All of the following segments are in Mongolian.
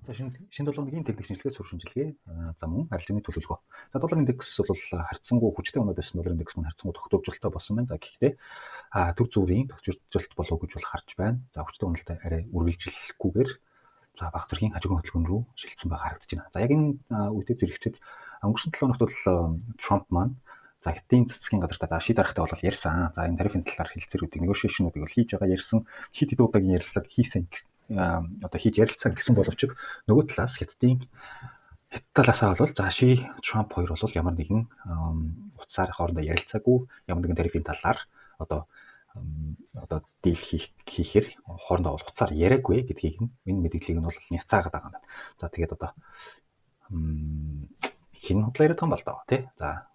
За шинэ 7 хоногийн техник шинжилгээ суурь шинжилгээ за мөн арилжааны төлөвлөгөө. За доллар индекс бол харьцангуй хүчтэй өнөөдөөс доллар индекс маань харьцангуй тогтворжолтой болсон байна. За гэхдээ төр зүрийн тогтворжолт болов гэж бол харж байна. За хүчтэй үнэлтэй арай үргэлжлэхгүйгээр за баг зэргийн хажуугийн хөдөлгөөн рүү шилжсэн байгаа харагдаж байна. За яг энэ үедээ зэрэгцэд өнгөрсөн 7 хоногт бол Трамп маань за Хятадын цэцгийн газартаа шийд аргатай бол ярьсан. За энэ тарифын талаар хэлэлцээрүүдийг негошиашнуудыг бол хийж байгаа ярьсан. Хит хэд удаагийн ярилцлага хийсэн одоо хийж ярилцсан гэсэн боловч нөгөө талаас Хятад талаасаа бол за Трамп хоёр бол ямар нэгэн утсаар хоорондоо ярилцаагүй, ямар нэгэн тарифын талаар одоо дийл хийхээр хоорондоо бол утсаар яриаггүй гэдгийг энэ мэдээллийг нь бол няцаагаад байгаа юм байна. За тэгээд одоо хин худлаа яриад байгаа юм бол тий. За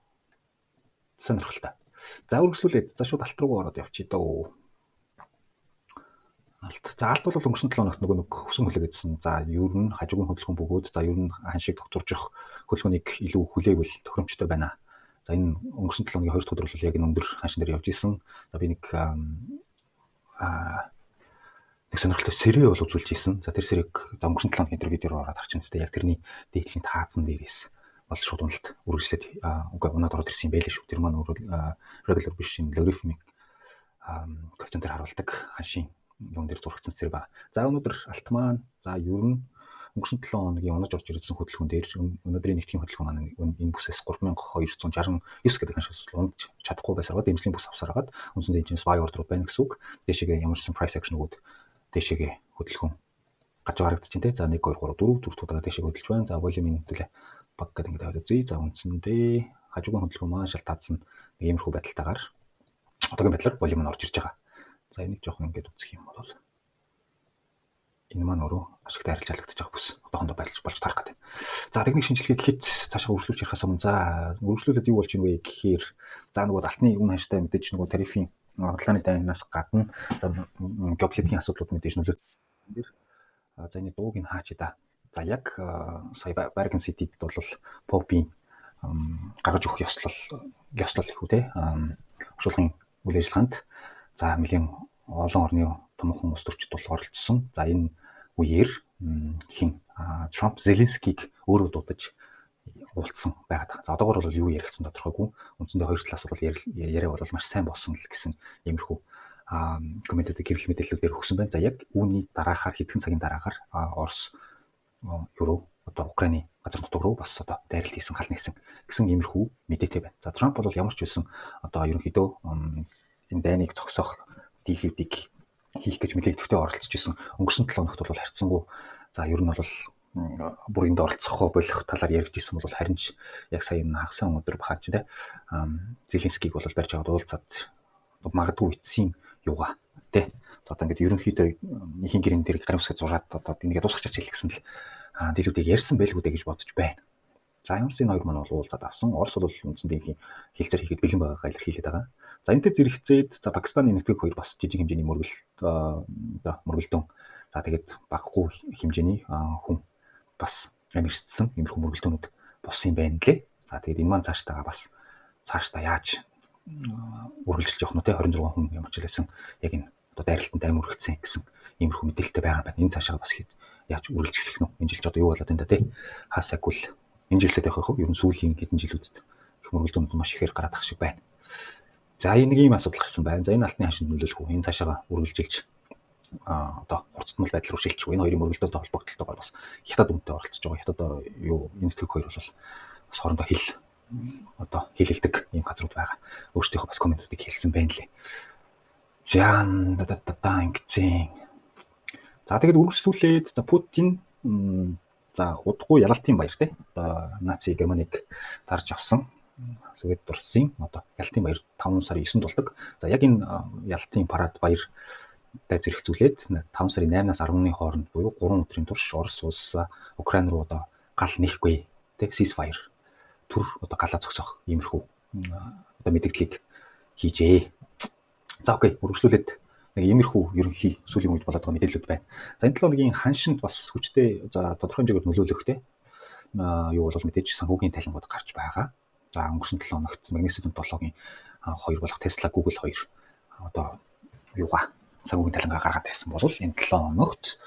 сонирхолтой. За үргэлжлүүлээд за шууд алт руу ороод явчих дөө. За алт бол өнгөрсөн 7 хоногт нөгөө хөсөн хүлээгээдсэн. За ер нь хажуугийн хөдөлгөөн бөгөөд за ер нь ханшиг докторжих хөдөлгөөнийг илүү хүлээвэл тохиромжтой байна. За энэ өнгөрсөн 7 хоногийн 2 дахь өдөр бол яг энэ өндөр ханшин дээр явж исэн. За би нэг сонирхолтой сэрээ бол үзүүлж исэн. За тэр сэрэг за өнгөрсөн 7 хоногийн тэр видеороо ороод харчихсан тест яг тэрний дээдлийн таазан дээрээс бол шууд уналт үргэлжлээд унаад ороод ирсэн юм байлээ шүү. Тэр маань regular биш юм логарифмик коэффициентээр харуулдаг ханшийн юм дээр зурагцсан зэрэг байна. За өнөөдөр алт маань за ер нь өнгөрсөн 7 хоногийн унаж орж ирсэн хөдөлгөөн дээр өнөөдрийн нэгтгэхийн хөдөлгөөн маань энэ бүсээс 3269 гэдэг ханшаас унаж чадахгүй байсараад дэмжлэгийн бүс авсараад үндсэндээ энэ buy order байна гэсэн үг. Дэшегээ ямарсан price action-ууд дэшегээ хөдөлгөөн гарч харагдаж байна те. За 1 2 3 4 удаа дэшегээ хөдөлж байна. За volume-ийн төлөө баг гэдэг ингээд тавьдаг зүй. За үндсэндээ хажуугийн хөдөлгөөн маань шалтгаалсан нэг иймэрхүү байдалтайгаар одоогийн байдлаар volume нь орж ирж байгаа. За энийг жоохон ингэж үзэх юм бол энэ маань өөрөө ашигтай харилцаж халагдаж байгаа бүс одоохондоо болж тарах гэдэг. За техник шинжилгээ гэхэд цаашаа үргэлжлүүлж ярихаас өмнө за үргэлжлүүлээд юу болж ийн вэ гэхээр за нөгөө алтны үн ханштай мэдээж нөгөө тарифын худалдааны дайнаас гадна за геополитикийн асуудлууд мэдээж нөлөө дээр за энэ дууг нь хаачи да. За яг сая Vatican City-д бол Попийн гаргаж өгөх ёслол их үү те уршуулгын үйл ажиллагаанд за нэгэн олон орны томхон улс төрчид бол оролцсон. За энэ үеэр Трамп Зеленскийг өөрөө дуудаж уулзсан байгаад. За одоогоор бол юу яригдсан тодорхойгүй. Үндсэндээ хоёр талаас бол яриа бол маш сайн болсон л гэсэн иймэрхүү комментүүдийг гэрэл мэдээллүүдээр өгсөн байна. За яг үүний дараахаар хэдхэн цагийн дараагаар Орос юу одоо Украины газар нутаг руу бас одоо дайралт хийсэн, хална хийсэн гэсэн иймэрхүү мэдээтэй байна. За Трамп бол ямар ч байсан одоо ерөнхийдөө энэ дайныг зогсоох дийлүүдийг хийх гэж мэдээлэлтэй оролцож исэн. Өнгөрсөн 7 хоногт бол харьцангуй за ер нь бол бүрийнд оролцох болох талаар яригдж исэн бол харин ч яг сая энэ хагасан өдөр бахаач те Зеленскийг бол барьж аваад уулзаад магадгүй эцсийн юугаа те одоо ингээд ерөнхийдөө ихийн гэрэн дээр гарын усгаж зураад одоо энийг дуусгачих хэл гэсэн л дийлүүдийг ярьсан байлгүй дээ гэж бодож байна. За ямарс энэ хоёр маань бол уулзаад авсан. Орос бол үндсэндээ хилцээр хийхэд бэлэн байгаагаа илэрхийлээд байгаа. За энэтэй зэрэгцээд за Пакистаны нэгтгэх хоёр бас жижиг хэмжээний мөргөлдөн. За тэгээд багагүй хэмжээний хүн бас амьдсан иймэрхүү мөргөлдөөнүүд болсон юм байна лээ. За тэгээд энэ маань цаашдаа яаж үргэлжилж явах нь те 26 хүн ямар ч хэлсэн яг энэ одоо дайралтанд амь үргэлжсэн гэсэн иймэрхүү мэдээлэлтэй байгаа байна. Энэ цаашаа бас яаж үргэлжлэх нь энэ жилч одоо юу болоод энэ те хасаагүй л энэ жилсэд явах юм ер нь сүүлийн хэдэн жилүүдэд их мөргөлдөөнүүд маш ихээр гараад ах шиг байна. За энэ нэг юм асуудал гарсан байна. За энэ алтны ханшинд нөлөөлөх үү? Энэ цаашаа үргэлжилж одоо хурцтмал байдал руу шилжих үү? Энэ хоёрын мөргөлдөөнтэй холбогдлолтойгоор бас Хятад үнэтэй оролцож байгаа. Хятад юу энэ төгөг хоёр бол бас хоорондоо хэлэлдэг юм газрууд байгаа. Өөрсдийнхөө бас комментүүдийг хэлсэн байна лээ. За ингэсэн. За тэгээд үргэлжлүүлээд за Путин за удахгүй ялалтын баяр те одоо наци Германыг дарж авсан. Совет Оросын одоо ялалтын баяр 5 сарын 9-нд болдог. За яг энэ ялалтын парад баяртай зэрэгцүүлээд 5 сарын 8-аас 10-ны хооронд буюу 3 өдрийн турш Орос улс Украин руу одоо гал нэхгүй те ceasefire төр одоо галаа зогсоох иймэрхүү одоо мэдээллийг хийжээ. За окей үргэлжлүүлээд нэг иймэрхүү ерөнхий сүүлийн үед болоод байгаа мэдээлэлүүд байна. За энэ 7 хоногийн ханшинд бас хүчтэй за тодорхой хэмжээгээр нөлөөлөхтэй юу бол мэдээж санхүүгийн талингууд гарч байгаа. За өнгөрсөн 7 хоногт Magnificent 7-гийн 2 болох Tesla, Google 2 одоо юугаа санхүүгийн талингаа гаргаад байсан бол энэ 7 хоногт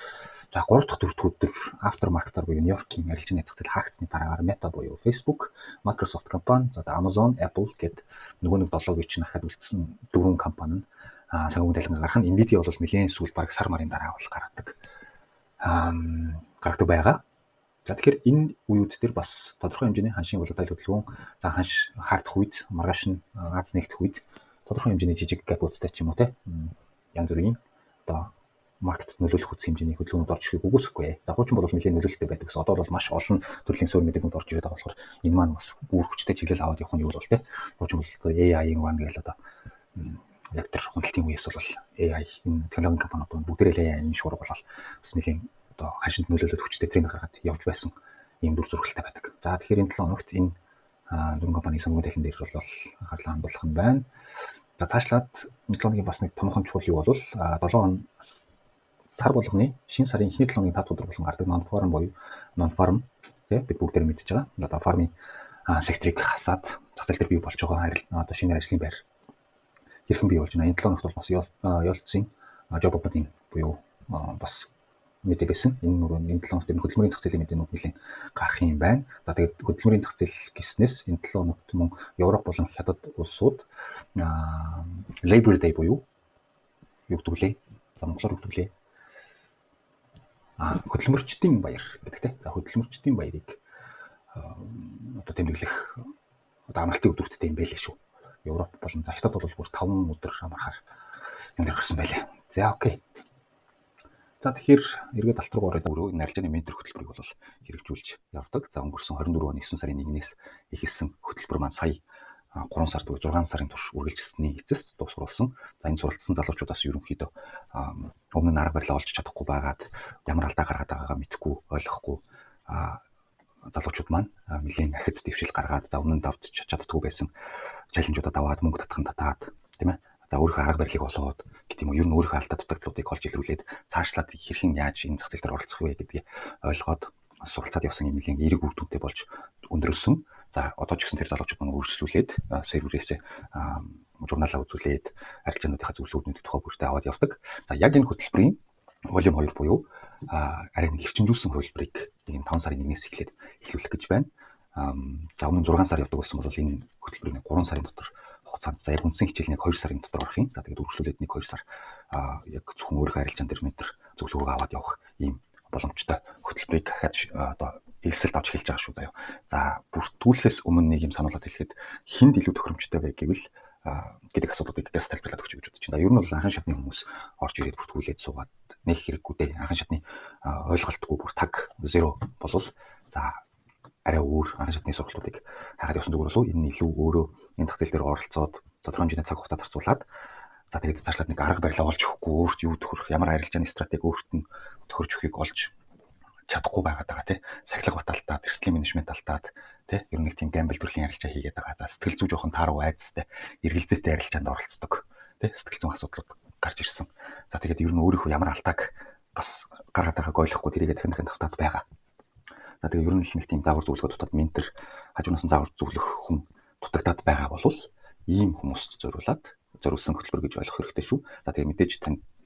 За 3 дахь 4 дахь өдөр aftermarket-аар буюу Нью-Йоркийн арилжааны зах зээл хаагдсны дараа Meta буюу Facebook, Microsoft компани, за Amazon, Apple гэд нөгөө нэг 7-г чинь ахад үлдсэн 4 компани нь санхүүгийн тайлангаа гаргах нь Nvidia бол нэлээд сүүл баг сар марын дараа бол гаргадаг байгаа. За тэгэхээр энэ үеуд дээр бас тодорхой хэмжээний ханшийн волатile хөдөлгөөн, за ханш хаагдах үед, маргааш нь Аз нэгдэх үед тодорхой хэмжээний жижиг гапуудтай ч юм уу те янз бүрийн одоо маркетд нөлөөлөх үс хэмжээний хөдөлгөөнүүд орж ирэхийг үгүйсэхгүй. За хуучин бол нэлээд нөлөөлөлттэй байдаг гэсэн. Одоо бол маш олон төрлийн суурь мэдээлэлүүд орж ирээд байгаа болохоор энэ маань бас бүр хүчтэй чиглэл аваад явах нь юу бол те. Хуучин бол AI-ийн ван гэж одоо яг тэр хөндлөлтийн үеэс бол AI энэ технологийн компаниуд бүгдээрээ AI-ийн шуурга болол бас нэлээд одоо хашинд нөлөөлөлт хүчтэй тренд гаргаад явж байсан ийм дүр зурагтай байдаг. За тэгэхээр энэ 7 хоногт энэ дөрвөн компанийн санхүүгийн тайлан дээр бол анхаарлаа хандуулах юм байна. За цаашлаад 7 хоногийн бас нэг томхон чухал юу бол 7 сар болгоны шинэ сарын эхний 7 хоногийн 5 өдөр болон гардаг non-farm буюу non-farm тий бид бүгд мэдж байгаа. Одоо фармын секторыг хасаад зах зээл дээр бий болж байгаа одоо шинэ ажлын байр хэрхэн бий болж байна. Энэ 7 хоногт бол бас Ялцын job opening буюу бас мэдээ байсан. Энэ нөгөө энэ 7 хоногт хөдөлмөрийн зах зээлийн мэдээнүүд нэлийн гарах юм байна. За тэгээд хөдөлмөрийн зах зээл гэснээс энэ 7 хоногт мөн Европ болон Хятад улсууд Labor Day буюу юу гэдэг вэ? За монголоор юу гэдэг вэ? Хөдөлмөрчдийн баяр гэдэг те. За хөдөлмөрчдийн баярыг одоо тэмдэглэх одоо амралтын өдрүүдтэй юм байлээ шүү. Европ болон за Хятад бол бүр 5 өдөр амархаар юм гарсан байлээ. За окей. За тэгэхээр эргээд алт руу ороод өөрөө энэ арилжааны ментор хөтөлбөрийг бол хэрэгжүүлж явдаг. За өнгөрсөн 24 оны 9 сарын 1-ээс эхэлсэн хөтөлбөр маань сая 3 сард буюу 6 сарын турш үргэлжилсэний эцэст дуусруулсан. За энэ суралцсан залуучуудаас ерөнхийдөө өмнө нь арга барилаа олж чадахгүй байгаад ямар алдаа гаргаад байгаагаа мэдэхгүй ойлгохгүй залуучууд маань нэлийн ахиц дэвшил гаргаад за өмнө нь давж чаддгүй байсан чаленжуудад аваад мөнгө татаад тийм ээ. За өөрийнхөө арга барилыг олоод гэдэг юм уу ер нь өөрийнхөө алдаа дутагдлуудыг олж илрүүлээд цаашлаад хэрхэн яаж энэ зах зээл дээр оролцох вэ гэдгийг ойлгоод суралцаад явсан юм нэлийн эерэг үр дүнтэй болж өндөрлсөн. За одоо ч гэсэн тэр залуучууд маань өөрчлөлүүлээд серверээсээ журналаа үзүүлээд арилжаануудынхаа зөвлөгөөнүүдийг тухай бүртээ аваад явдаг. За яг энэ хөтөлбөрийн волюм 2 буюу арай нэг хөвчмжүүлсэн хувилбарыг нэг 5 сарын 1-ээс эхлээд эхлүүлэх гэж байна. За өмнө 6 сар явдаг болсон бол энэ хөтөлбөрийн 3 сарын дотор хугацаанд за яг үндсэн хичээлний 2 сарын дотор орох юм. За тэгээд үргэлжлүүлээд нэг 2 сар яг зөвхөн өөрийнхөө арилжаан дээр ментор зөвлөгөөгөө аваад явах ийм боломжтой хөтөлбөрийг дахиад одоо элсэлд авч эхэлж байгаа шүү заяа. За бүртгүүлэхээс өмнө нэг юм сануулад хэлэхэд хинд илүү тохиромжтой вэ гэвэл гэдэг асуудлуудыг газ тайлбарлаад өгч гэж бодож байна. За ер нь бол анхан шатны хүмүүс орж ирээд бүртгүүлээд суугаад нэг хэрэггүй дээ. Анхан шатны ойлголтгүй бүр таг зеро болвол за арай өөр анхан шатны сургалтуудыг хайгаад явсан зүгээр болов энэ илүү өөрөө энэ зах зээл дээр оролцоод тодорхой хэмжээний цаг хугацаа зарцуулаад за тэгээд цаашлаад нэг арга барилаа олж өгөхгүй өөрт юу тохирох ямар арилжааны стратеги өөрт нь тохирч өгөхийг олж чадахгүй байгаад байгаа тий сахилга баталтаад эрсдлийн менежмент алдаад тий ер нь нэг тийм гамбл төрлийн арилжаа хийгээд байгаа. За сэтгэл зүй жоохон тааруу айцтай эргэлзээтэй арилжаанд оролцдог тий сэтгэл зүйн асуудлууд гарч ирсэн. За тэгээд ер нь өөрийнхөө ямар алдааг бас гаргаад байгааг ойлгохгүй тэрийгэ дахин давтаад байгаа. За тэгээд ер нь л нэг тийм заавар зөвлөгөө дутаад ментор хажуунаас нь заавар зөвлөх хүн дутагдаад байгаа болвол ийм хүмүүст зориулсан хөтөлбөр гэж ойлгох хэрэгтэй шүү. За тэгээд мэдээж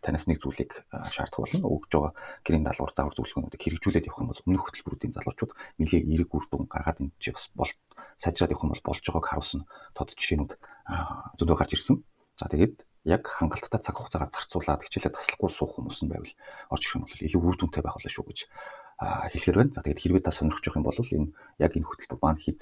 танаас нэг зүйлийг шаардах болно. Өгж байгаа гэрийн даалгавар заавар зөвлөгөөнүүдийг хэрэгжүүлээд явах юм бол өмнөх хөтөлбөрүүдийн залуучууд нэлээд эерэг үр дүн гаргаад энэ чи бас сайжраад явах юм бол болж байгааг харуулсан тод жишээнүүд зөндөө гарч ирсэн. За тэгээд яг хангалттай цаг хугацаагаар зарцуулаад хичээлээ таслахгүй суух хүмүүс нь байвал орж ирэх юм бол илүү үр дүнтэй байх болно шүү гэж хэлэхэр байна. За тэгээд хэрвээ та сонирхож байгаа юм бол энэ яг энэ хөтөлбөр маань хэд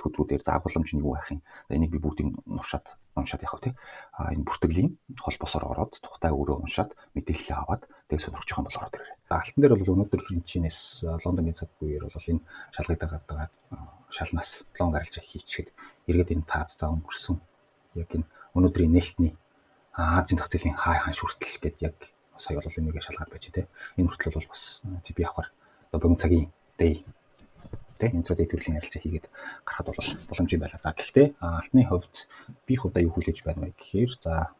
хөтөлбөрүүдээр зааварламж нь юу байх юм. Энийг би бүгдийг уншаад явах тий. Энэ бүртгэлийн холбоосоор ороод тухтай өөрөө уншаад мэдээлэл аваад тэгээд сонирхож байгаа юм бол ороод ирээрэй. Алтан дээр бол өнөөдөр энэ чинээс Лондонгийн цаг үеэр бол энэ шалгагдаад байгаа шалнаас 7 гаралж хийчихэд эргээд энэ таад цаа өнгөрсөн яг энэ өнөөдрийн нээлтний Азийн зах зээлийн ханш хүртэл гээд яг сая бол энэгээ шалгаад байж тээ. Энэ хүртэл бол бас би явахаар одоо богино цагийн day тэ интродей төрлийн ярилцаа хийгээд гарахад бол боломж юм байна. За гэхдээ алтны хувьд би хувьдаа юу хүлээж байна вэ гэхээр за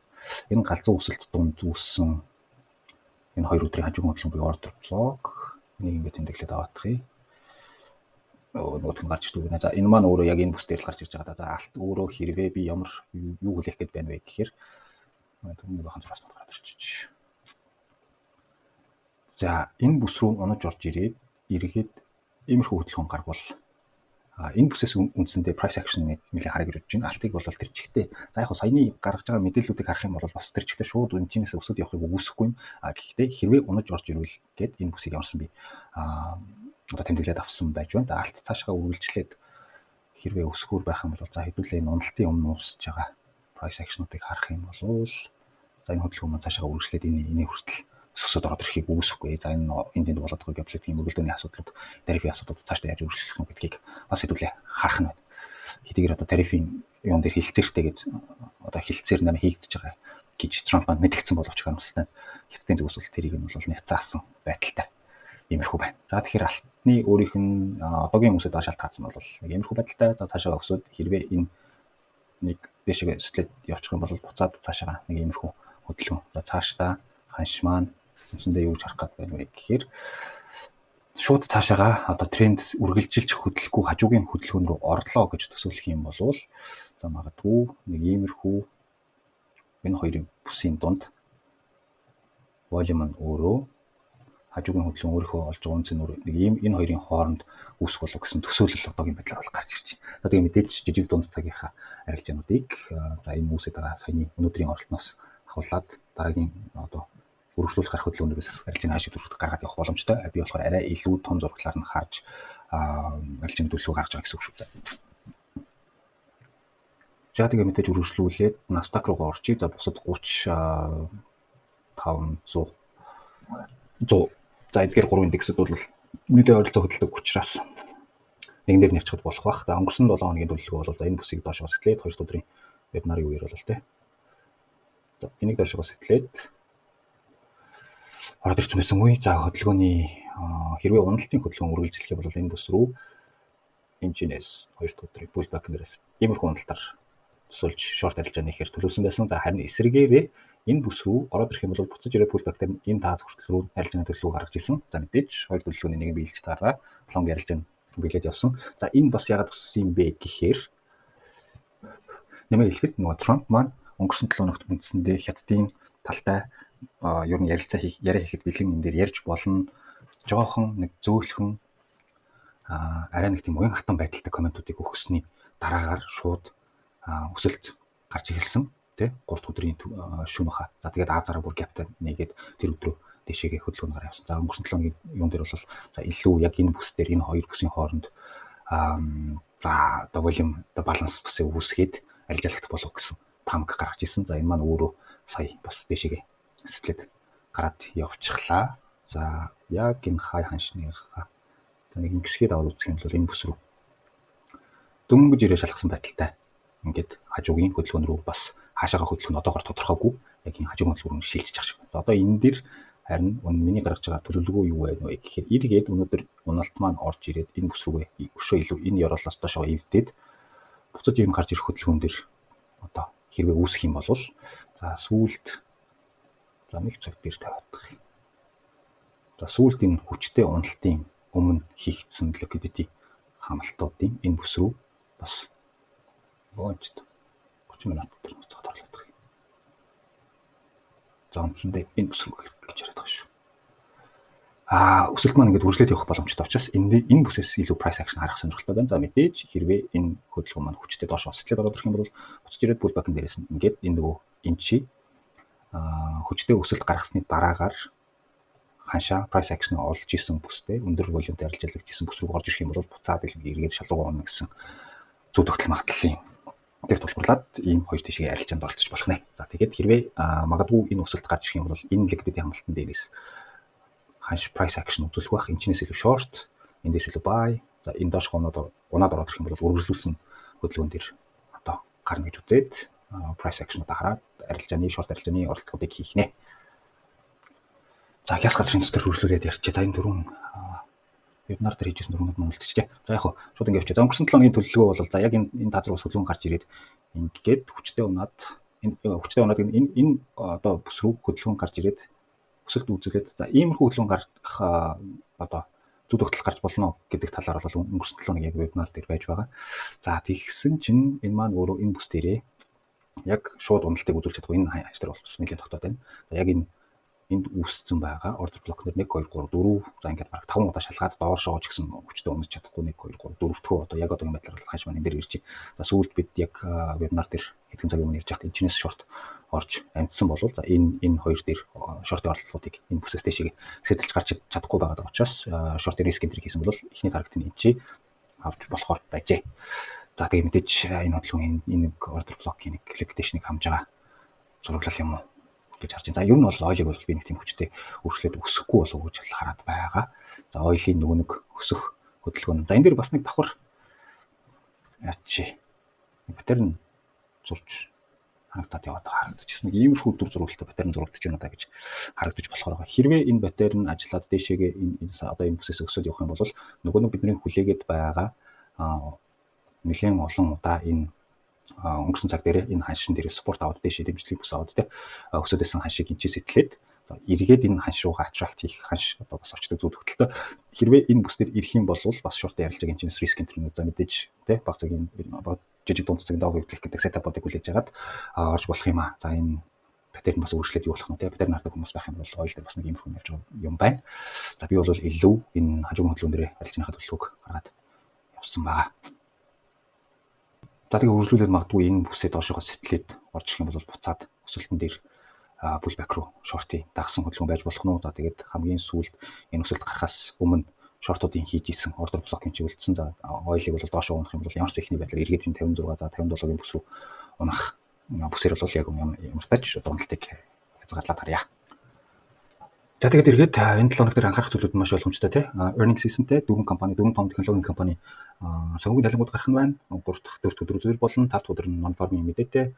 энэ галзуу өсөлт дунд үүссэн энэ 2 өдрийн хажуугийн хөдөлгөөн буюу order block нэг ингэ тэмдэглээд аваадах юм. Нөгөөх нь гарч ирдэг байна. За энэ маань өөрөө яг энэ бүс дээр л гарч ирж байгаа. За алт өөрөө хэрвээ би ямар юу хүлээх гээд байна вэ гэхээр түүний бахан зураас гараад ирчих. За энэ бүс рүү унаж орж эргээд иймэрхүү хөдөлгөөн гаргавал энэ бүсээс үндсэндээ price action нэлээд харъя гэж бодож байна. Алтыг бол тэр чигтээ за яг саяны гаргаж байгаа мэдээллүүдийг харах юм бол бас тэр чигтээ шууд үнчнээс өсөд явахыг үгүйсэхгүй юм. Гэхдээ хэрвээ унаж орж ирвэл гээд энэ бүсийг ямарсан би одоо тэмдэглээд авсан байж байна. За алт цаашаа үргэлжлээд хэрвээ өсгөр байх юм бол за хэдүүлээ энэ уналтын өмнө үсэж байгаа price action-уудыг харах юм бол за энэ хөдөлгөөн цаашаа үргэлжлээд энэ хүртэл өсөд ороод ирэхийг үгүйсэхгүй. За энэ энд болоод байгаа геополитикийн мөрөлдөөний асуудлууд, тарифын асуудлууд цаашдаа яаж үргэлжлэх вэ гэдгийг бас хэдүүлээ харах нь байна. Хэдийгээр одоо тарифын юун дээр хилцээртэй гэж одоо хилцээр нэмэ хийгдэж байгаа гэж Трамп мэдгдсэн боловч харамсалтай. Хятадын зүгээс бол тэрийг нь бол няцаасан байдалтай. Иймэрхүү байна. За тэгэхээр алтны өөрийнх нь одоогийн хүмүүсэд шалт таацсан бол нэг иймэрхүү байдалтай. За цаашаа өсөд хэрвээ энэ нэг дэшегээ өсөлт явчих юм бол буцаад цаашаа нэг иймэрхүү хөдөлгөөн. За цаашдаа ханш маань үндсэндээ юу гэж харах гээд байна вэ гэхээр шууд цаашаага одоо тренд үргэлжилж хөдлөхгүй хажуугийн хөдөлгөөн рүү орлоо гэж төсөөлөх юм бол за магадгүй нэг иймэрхүү энэ хоёрын бүсийн дунд волюм нь өөрөө хажуугийн хөдөлгөөн өөрийнхөө олж байгаа үнц нь нэг ийм энэ хоёрын хооронд үүсэх болов гэсэн төсөөлөл одоогийн байдлаар бол гарч ирж байна. За тэгээ мэдээж жижиг дунд цагийнхаа арилжаануудыг за энэ үүсэж байгаа саяны өнөөдрийн оролтноос ахуулаад дараагийн одоо үргэлжлүүлэх гарах хөдөлгөөнөөс арилжааны хаашид төрөлт гаргаад явах боломжтой. Би болохоор арай илүү том зурглаар нь харж арилжааны төлөвлөгөө гаргаж байгаа гэсэн үг шүү дээ. За тэгээ мэдээж үргэлжлүүлээд Nasdaq руу орчих. За бусад 30 500 100 за эдгээр 3 индексүүд бол нэлээд ойролцоо хөдөлдөг учраас нэгэн дээр нэрчхэд болох бах. За өнгөрсөн 7 хоногийн төлөвлөгөө бол за энэ бүсийг доошоо сэтлээд 2 өдрийн вебинарын үеэр бол тэ. За энийг доошоо сэтлээд ороод ирсэн байсан үе. За хөдөлгөөний хэрвээ уналтын хөдөлгөөн үргэлжлэх юм бол энэ бүс рүү энэчнээс 2 дахь өдрийн pullback нэрээс иймэрхүү уналтаар төсөөлж short арилжааны ихээр төлөвлөсөн байсан. За харин эсрэгээрээ энэ бүс рүү ороод ирэх юм бол буцаж ирээ pullback дээр энэ таац хүртэл рүү арилжааны төлөвлөгөө гаргаж ирсэн. За мэдээж хоёр төлөвлөгөөний нэг нь биелж таараа long арилжааны биелээд явсан. За энэ бас ягаад өссөн юм бэ гэхээр нэмээд хэлэхэд нөгөө Trump маань өнгөрсөн 7 хоногт үндсэндээ хятадын талтай ер нь яриа хийхэд бэлэн энэ дээр ярьж болно. Жохон нэг зөөлхөн арай нэг тийм уян хатан байдалтай комментуудыг өгсөний дараагаар шууд өсөлт гарч эхэлсэн. Тэ 3 дахь өдрийн шөнөха. За тэгээд Азараа бүр гаптай нэгээд тэр өдрөө дэшегээ хөдөлгөөн гараа явсан. За өнгөрсөн 7 хоногийн юун дээр бол за илүү яг энэ бүс дээр энэ хоёр бүсийн хооронд за одоо волюм баланс бүсээ үүсгээд арилжаалагдах болов гэсэн тамга гаргаж ирсэн. За энэ маань өөрөө сая бас дэшегээ сэтлээд гараад явчихлаа. За яг энэ хай ханшныхаа за нэг ингэсгээд аваад үзэх юм бол энэ бүс рүү дөнгөж ирээ шалгасан байдалтай. Ингээд хажуугийн хөдөлгөөн рүү бас хаашаага хөдөлгөөн одоогоор тодорхойгүй яг энэ хажуугийн хөдөлгөөн шилжиж байгаа шиг байна. За одоо энэ дэр харин миний гаргаж байгаа төлөвлөгөө юу байна вэ гэхээр эргээд өнөөдөр уналт маань орж ирээд энэ бүс рүүгээ өшөө илүү энэ ёроолоос доошоо эвдээд буцаж ийм гарч ирэх хөдөлгөөн дэр одоо хэрвээ үүсэх юм бол за сүүлд за нэг цаг дээр тавиадах юм. За сүүлд энэ хүчтэй уналтын өмнө хийгдсэн liquidity хамлалтуудын энэ бүс рүү бас гоочд 30 минут дээр тодорлох юм. За үндсэндээ энэ бүс рүү гэж яриад байгаа шүү. Өсөлт маань ингээд үргэлжлээд явах боломжтой учраас энэ бүсээс илүү price action харах сонирхолтой байна. За мэдээж хэрвээ энэ хөдөлгөөн маань хүчтэй доош өсөлтөд ороод ирэх юм бол буцаж ирээд pullback-ын дээрээс нь ингээд энэ нөгөө энэ чи хүчтэй өсөлт гаргасны дараагаар ханшаа price action олж исэн бүстэй өндөр волюмтэй арилжаалагдсан бүс рүү орж ирэх юм бол буцаад эргээд шалгуу оно гэсэн зөв тогтол магадлалын дээр тулгуурлаад ийм хоёр тишээ арилжаанд оролцож болох нэ. За тэгээд хэрвээ магадгүй энэ өсөлт гарч ирэх юм бол энэ liquidity хамлалтын дээрээс ханш price action үзүүлэх байх. Энэчнээс илүү short, эндээс илүү buy. За энэ доош унаад ороод ирэх юм бол үргэлжлүүлсэн хөдөлгөөн дээр одоо гарна гэж үзээд price action-уудаа хараад арилжааны short арилжааны оролдлогуудыг хийх нэ. За хяс газрын зүтэр үргэлжлүүлээд ярьчих. За энэ дөрвөн вебинар дээр хийжсэн дөрвөн нь үлдчихжээ. За яг хөө шууд ингэ явчих. За өнгөрсөн 7 хоногийн төлөвлөгөө бол за яг энэ таа зэрэг хөдөлгөөн гарч ирээд ингээд хүчтэй унаад энэ одоо бүс рүү хөдөлгөөн гарч ирээд өсөлт үзүүлээд за иймэрхүү хөдөлгөөн гарах одоо зүг тогтол гарч болно гэдэг талаар бол өнгөрсөн 7 хоногийн яг вебинар дээр байж байгаа. За тэгсэн чинь энэ маань өөрөө энэ бүс дээрээ яг шууд уналтыг үзүүлж чадахгүй энэ хаяж дээр болсон нэлээд тогтоод байна. За яг энэ энд үүссэн байгаа order block нэр 1 2 3 4 за ингээд баг 5 удаа шалгаад доошоо ч гэсэн хүчтэй унаж чадахгүй 1 2 3 4-р одоо яг одоогийн байдлаар хаш маань энэ дээр ирж байна. За сүүлд бид яг вебинар дээр хэдхэн цагийн өмнө ирж байхад энэчнээс шорт орж амжсан бол за энэ хоёр дээр шортын оролцоотыг энэ бүсээс дэшегээ сэтэлж гарч чадахгүй байгаа учраас шортын риск энтер хийсэн бол эхний таргет нь энэ авч болохоор байжээ. За тэгээ мэдээж энэ хөдөлгөөн энэ order block-ийн нэг liquidation-ыг хамж байгаа зураглал юм уу гэж харж байна. За ер нь бол ойлыг бол би нэг тийм хүчтэй өөрчлөлт өсөхгүй болов уу гэж хараад байгаа. За ойлын нөгөө нэг өсөх хөдөлгөөн. За энэ дээр бас нэг давхар яачи. Паттерн зурж харагдаад яваад харагдчихсан. Нэг иймэрхүү дүр зурагтай паттерн зурагдаж байна даа гэж харагдаж болохоор байгаа. Хэрвээ энэ паттерн ажиллаад дэшегээ энэ одоо энэ бүсээс өсөд явах юм бол нөгөө нэг бидний хүлээгээд байгаа нэлээд олон удаа энэ өнгөрсөн цаг дээр энэ ханшин дээр спорт аваад дэшээ дэмжлэг бүс аваад те өсөд байсан ханшиг энэчээс сэтлээд эргээд энэ ханш руугаа attract хийх ханш одоо бас очдог зүйл хөтөлтөө хэрвээ энэ бүс дээр ирэх юм бол бас шорт ярилцаг энэчнээс риск энтернүүд за мэдээж те баг цагийн жижиг дунд цагийн дог хэвлэх гэдэг сетапуудыг хүлээж агаад орж болох юм аа. За энэ паттерн бас өөрчлөлт юу болох нь те паттерн хардаг хүмүүс байх юм бол ойл дээр бас нэг юм хүн явж байгаа юм байна. За би бол илүү энэ хажуугийн хөдөлгөөн дээр арилжааныхаа төлөвлөгөөг гаргаад явсан байгаа. За тэгээ үргэлжлүүлээд магадгүй энэ бүсээ доошоо сэтлээд орж ирэх юм бол буцаад өсөлтөн дээр pullback руу шортын дагсан хөдөлгөөн байж болох нь. За тэгээд хамгийн сүүлд энэ өсөлт гарахаас өмнө шортуудын хийж исэн order block-ын чи үлдсэн. За ойлыг бол доошоо унах юм бол ямар ч ихний байдлаар эргээд энэ 56 за 57-гийн бүс рүү унах бүсээр бол яг ямар тач дундалтыг хязгаарлаад харъя. За тэгээд эргээд энэ 7 хоног дээр анхаарах зүйлүүд маш ойлгомжтой тий. Earning season-тэй дөрвөн том технологийн компани сонгогдсон далингууд гарах нь байна. 3 дахь 4 өдөр үзүүл болно. 5 дахь өдөр нь non-farm мэдээтэй.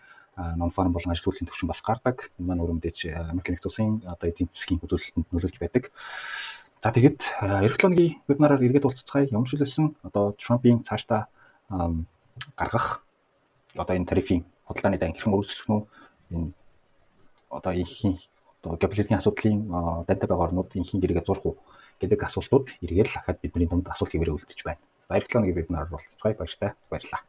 Non-farm болон ажил үйлсийн төвшин бас гардаг. Энэ маань өөр мэдээж Америкийн нэгдсэн улсын одоо эдийн засгийн хөдөлгөөлөлтөнд нөлөөлж байдаг. За тэгээд эх 7 хоногийн вебинараар эргээд уулзцгаая. Ямар шүлэлсэн одоо Trump-ийн цаашдаа гаргах одоо энэ тарифын худалдааны дан хэрхэн өргөжлөх нь энэ одоо их одоо геополитикийн асуудлын дантай байгаа орнууд инхийн гэрээгээ зурх уу гэдэг асуултууд эргээд дахиад бидний дунд асуулт хэвээрээ үлдэж байна. За эх 7 хоногийн вебинараар уулзцгаая. Баярлалаа.